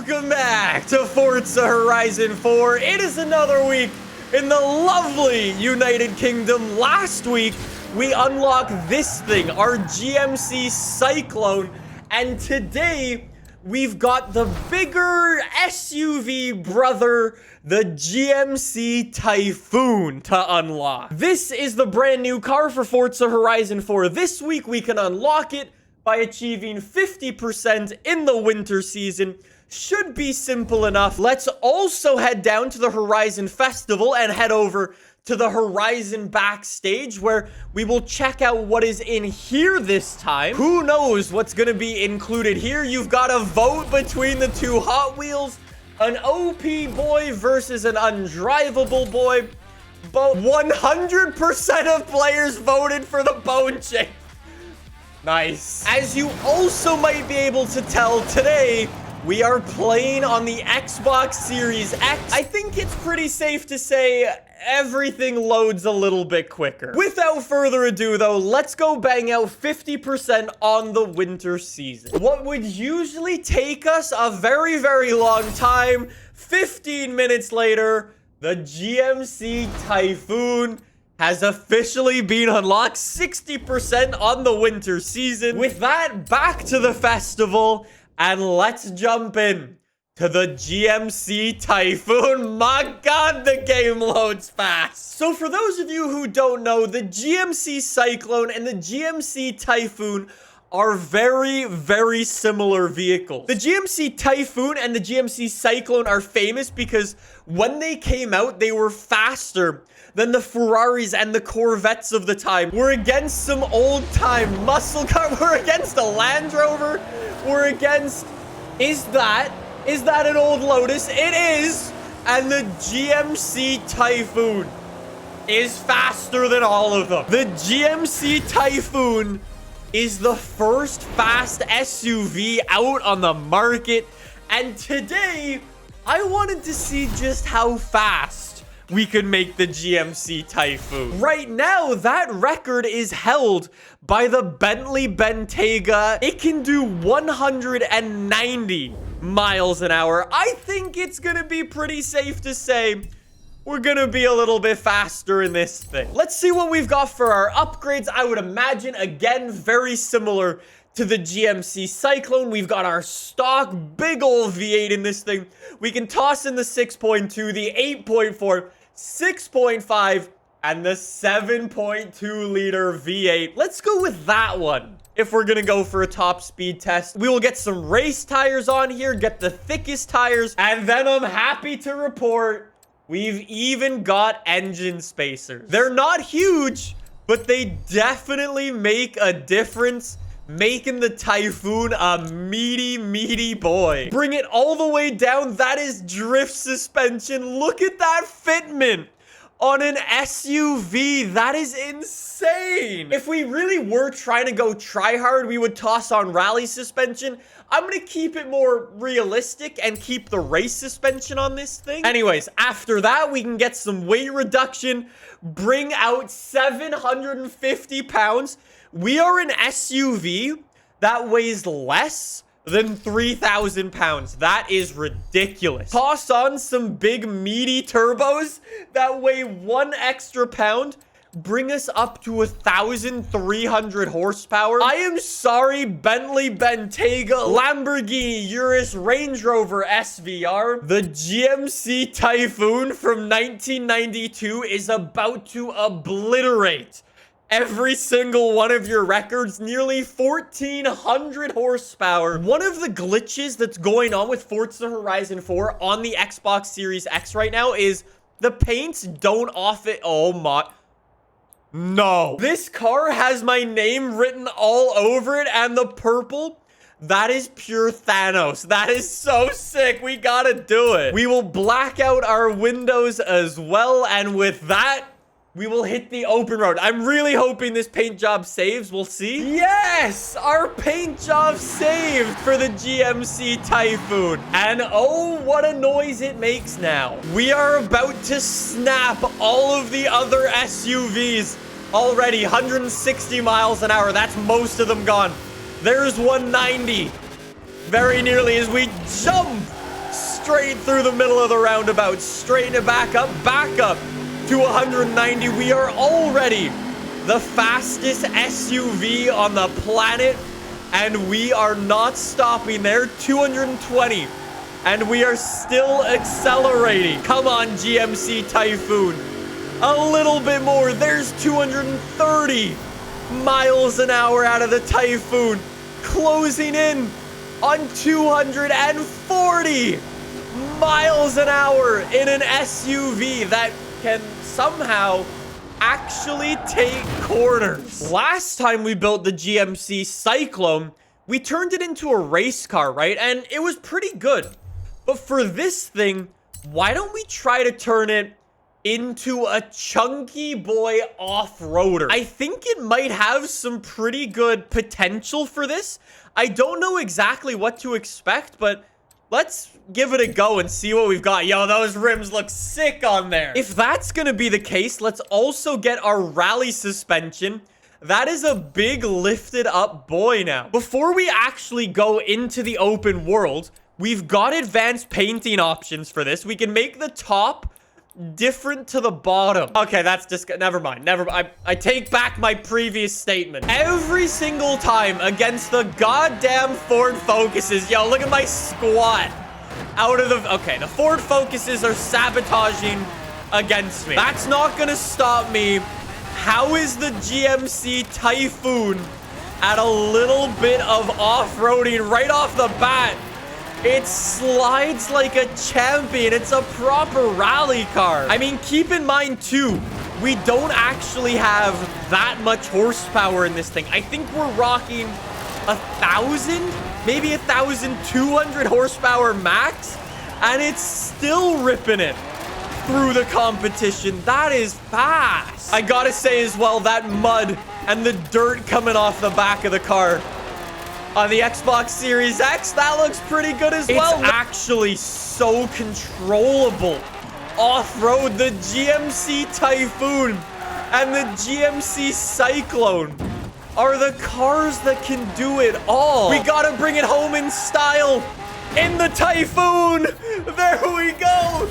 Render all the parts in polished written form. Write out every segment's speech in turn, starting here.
Welcome back to Forza Horizon 4. It is another week in the lovely United Kingdom. Last week, we unlocked this thing, our GMC Cyclone. And today, we've got the bigger SUV brother, the GMC Typhoon, to unlock. This is the brand new car for Forza Horizon 4. This week, we can unlock it by achieving 50% in the winter season. Should be simple enough. Let's also head down to the Horizon Festival and head over to the Horizon backstage, where we will check out what is in here this time. Who knows what's gonna be included here? You've got a vote between the two Hot Wheels, an OP boy versus an undrivable boy. But 100% of players voted for the Bone Chick. Nice. As you also might be able to tell, today we are playing on the Xbox Series X. I think it's pretty safe to say everything loads a little bit quicker. Without further ado though, let's go bang out 50% on the winter season. What would usually take us a very, very long time, 15 minutes later, the GMC Typhoon has officially been unlocked, 60% on the winter season. With that, back to the festival, and let's jump in to the GMC Typhoon. My God, the game loads fast. So for those of you who don't know, the GMC Cyclone and the GMC Typhoon are very, very similar vehicles. The GMC Typhoon and the GMC Cyclone are famous because when they came out, they were faster than the Ferraris and the Corvettes of the time. We're against some old-time muscle car. We're against a Land Rover. We're against... Is that an old Lotus? It is. And the GMC Typhoon is faster than all of them. The GMC Typhoon is the first fast SUV out on the market. And today, I wanted to see just how fast we could make the GMC Typhoon. Right now, that record is held by the Bentley Bentayga. It can do 190 miles an hour. I think it's gonna be pretty safe to say we're gonna be a little bit faster in this thing. Let's see what we've got for our upgrades. I would imagine, again, very similar to the GMC Cyclone. We've got our stock big old V8 in this thing. We can toss in the 6.2, the 8.4, 6.5, and the 7.2 liter V8. Let's go with that one. If we're gonna go for a top speed test, we will get some race tires on here, get the thickest tires, and then I'm happy to report we've even got engine spacers. They're not huge, but they definitely make a difference, making the Typhoon a meaty, meaty boy. Bring it all the way down. That is drift suspension. Look at that fitment on an SUV. That is insane. If we really were trying to go try hard, we would toss on rally suspension. I'm gonna keep it more realistic and keep the race suspension on this thing. Anyways, after that, we can get some weight reduction, bring out 750 pounds. We are an SUV that weighs less than 3,000 pounds. That is ridiculous. Toss on some big meaty turbos that weigh 1 extra pound. Bring us up to 1,300 horsepower. I am sorry, Bentley Bentayga, Lamborghini Urus, Range Rover SVR. The GMC Typhoon from 1992 is about to obliterate every single one of your records. Nearly 1,400 horsepower. One of the glitches that's going on with Forza Horizon 4 on the Xbox Series X right now is the paints don't off it. Oh my... No. This car has my name written all over it, and the purple, that is pure Thanos. That is so sick. We gotta do it. We will black out our windows as well, and with that, we will hit the open road. I'm really hoping this paint job saves. We'll see. Yes! Our paint job saved for the GMC Typhoon. And oh, what a noise it makes now. We are about to snap all of the other SUVs. Already 160 miles an hour. That's most of them gone. There's 190. Very nearly as we jump straight through the middle of the roundabout. Straighten it back up to 190. We are already the fastest SUV on the planet, and we are not stopping there. 220, and we are still accelerating. Come on, GMC Typhoon. A little bit more. There's 230 miles an hour out of the Typhoon. Closing in on 240 miles an hour in an SUV that can somehow actually take corners. Last time we built the GMC Cyclone, we turned it into a race car, right? And it was pretty good. But for this thing, why don't we try to turn it into a chunky boy off-roader? I think it might have some pretty good potential for this. I don't know exactly what to expect, but let's give it a go and see what we've got. Yo, those rims look sick on there. If that's gonna be the case, let's also get our rally suspension. That is a big lifted up boy now. Before we actually go into the open world, we've got advanced painting options for this. We can make the top different to the bottom. Okay, that's just never mind. I take back my previous statement. Every single time against the goddamn Ford Focuses. Yo, look at my squat. Out of the... Okay, the Ford Focuses are sabotaging against me. That's not gonna stop me. How is the GMC Typhoon at a little bit of off-roading right off the bat? It slides like a champion. It's a proper rally car. I mean, keep in mind, too, we don't actually have that much horsepower in this thing. I think we're rocking 1,000, maybe 1,200 horsepower max, and it's still ripping it through the competition. That is fast. I gotta say as well, that mud and the dirt coming off the back of the car on the Xbox Series X, that looks pretty good as well. It's actually so controllable. Off-road, the GMC Typhoon and the GMC Cyclone are the cars that can do it all. We gotta bring it home in style. In the Typhoon. There we go.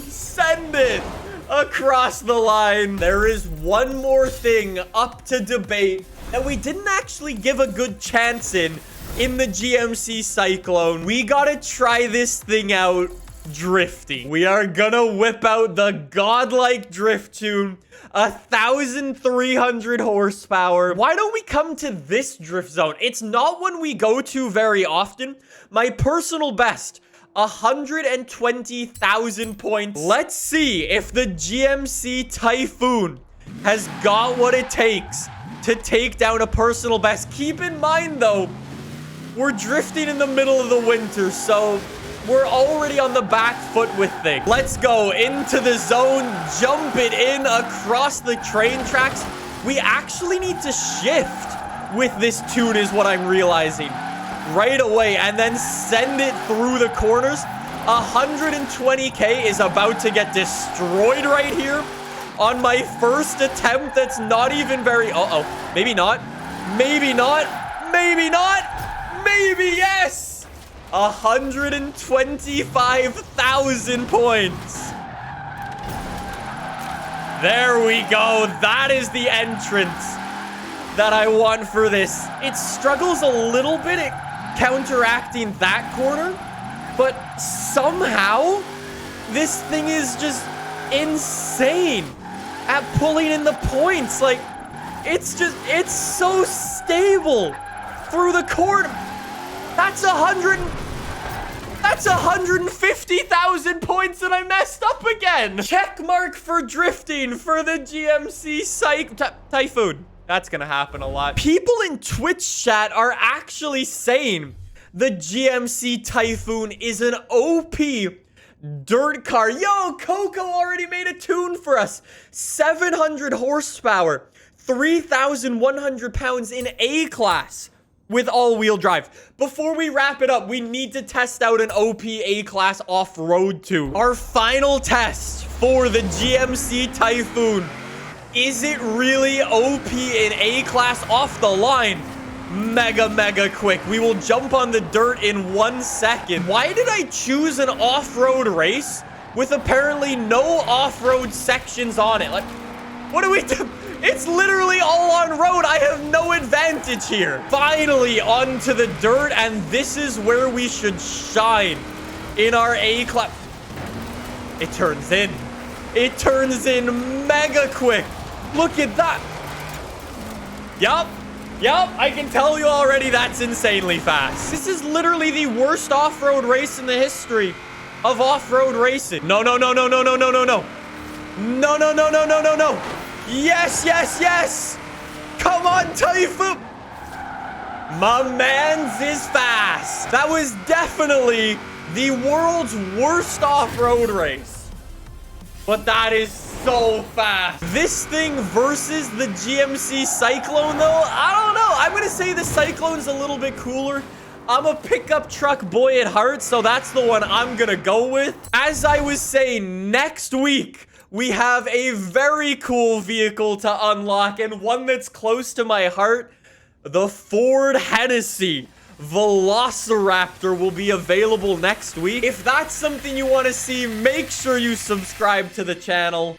Send it across the line. There is one more thing up to debate that we didn't actually give a good chance in the GMC Cyclone. We gotta try this thing out drifting. We are gonna whip out the godlike drift tune, 1,300 horsepower. Why don't we come to this drift zone? It's not one we go to very often. My personal best, 120,000 points. Let's see if the GMC Typhoon has got what it takes to take down a personal best. Keep in mind, though, we're drifting in the middle of the winter, so we're already on the back foot with things. Let's go into the zone, jump it in across the train tracks. We actually need to shift with this tune is what I'm realizing right away, and then send it through the corners. 120K is about to get destroyed right here on my first attempt. That's not even very... Uh-oh. Maybe not. Maybe not. Maybe not. Maybe yes. 125,000 points. There we go. That is the entrance that I want for this. It struggles a little bit at counteracting that corner, but somehow this thing is just insane at pulling in the points. Like, it's so stable through the corner. That's 150,000 points and I messed up again. Check mark for drifting for the GMC Typhoon. That's gonna happen a lot. People in Twitch chat are actually saying the GMC Typhoon is an OP dirt car. Yo, Coco already made a tune for us. 700 horsepower, 3,100 pounds in A-class with all-wheel drive. Before we wrap it up, we need to test out an OP A-class off-road tune. Our final test for the GMC Typhoon. Is it really OP in A-class off the line? mega quick. We will jump on the dirt in 1 second. Why did I choose an off-road race with apparently no off-road sections on it? Like, what do we do? It's literally all on road. I have no advantage here. Finally onto the dirt, and this is where we should shine in our A-class. It turns in. It turns in mega quick. Look at that. Yup. I can tell you already that's insanely fast. This is literally the worst off-road race in the history of off-road racing. No. No. Yes. Come on, Typhoon. My man's is fast. That was definitely the world's worst off-road race. But that is so fast. This thing versus the GMC Cyclone, though, I don't know. I'm going to say the Cyclone's a little bit cooler. I'm a pickup truck boy at heart, so that's the one I'm going to go with. As I was saying, next week, we have a very cool vehicle to unlock and one that's close to my heart. The Ford Hennessy Velociraptor will be available next week. If that's something you want to see, make sure you subscribe to the channel.